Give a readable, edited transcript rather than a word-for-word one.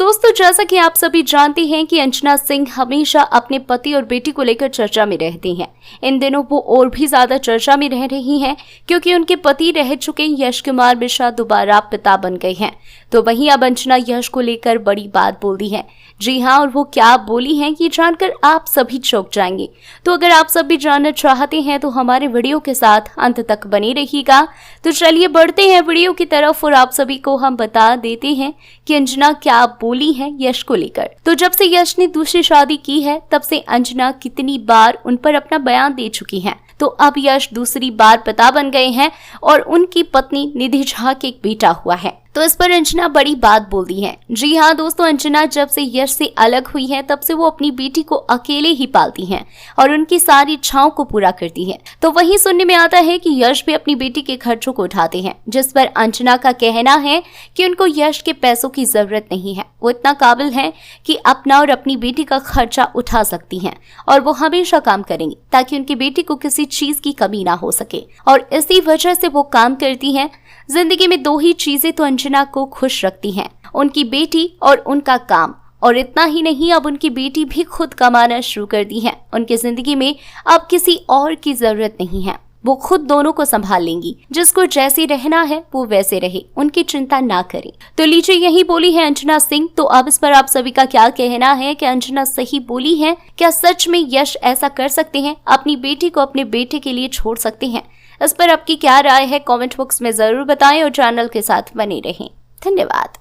दोस्तों, जैसा कि आप सभी जानते हैं कि अंजना सिंह हमेशा अपने पति और बेटी को लेकर चर्चा में रहती हैं। इन दिनों वो और भी ज्यादा चर्चा में रह रही हैं क्योंकि उनके पति रह चुके यश कुमार मिश्रा दोबारा पिता बन गए हैं। तो वहीं अब अंजना यश को लेकर बड़ी बात बोल दी है। जी हाँ, और वो क्या बोली हैं ये जानकर आप सभी चौंक जाएंगे। तो अगर आप सब भी जानना चाहते हैं तो हमारे वीडियो के साथ अंत तक बने रहिएगा। तो चलिए बढ़ते हैं वीडियो की तरफ और आप सभी को हम बता देते हैं कि अंजना क्या बोली है यश को लेकर। तो जब से यश ने दूसरी शादी की है तब से अंजना कितनी बार उन पर अपना बयान दे चुकी हैं। तो अब यश दूसरी बार पिता बन गए हैं और उनकी पत्नी निधि झा के एक बेटा हुआ है। तो इस पर अंजना बड़ी बात बोल दी है। जी हाँ दोस्तों, अंजना जब से यश से अलग हुई है तब से वो अपनी बेटी को अकेले ही पालती हैं और उनकी सारी इच्छाओं को पूरा करती है। तो वही सुनने में आता है कि यश भी अपनी बेटी के खर्चों को उठाते हैं, जिस पर अंजना का कहना है कि उनको यश के पैसों की जरूरत नहीं है। वो इतना काबिल है कि अपना और अपनी बेटी का खर्चा उठा सकती हैं और वो हमेशा काम करेंगी ताकि उनकी बेटी को किसी चीज की कमी ना हो सके, और इसी वजह से वो काम करती हैं। जिंदगी में दो ही चीजें तो अंजना को खुश रखती हैं, उनकी बेटी और उनका काम। और इतना ही नहीं, अब उनकी बेटी भी खुद कमाना शुरू कर दी है। उनकी जिंदगी में अब किसी और की जरूरत नहीं है, वो खुद दोनों को संभाल लेंगी। जिसको जैसे रहना है वो वैसे रहे, उनकी चिंता ना करें। तो लीजिए, यही बोली है अंजना सिंह। तो अब इस पर आप सभी का क्या कहना है कि अंजना सही बोली है? क्या सच में यश ऐसा कर सकते हैं, अपनी बेटी को अपने बेटे के लिए छोड़ सकते हैं? इस पर आपकी क्या राय है? कमेंट बॉक्स में जरूर बताएं और चैनल के साथ बने रहें। धन्यवाद।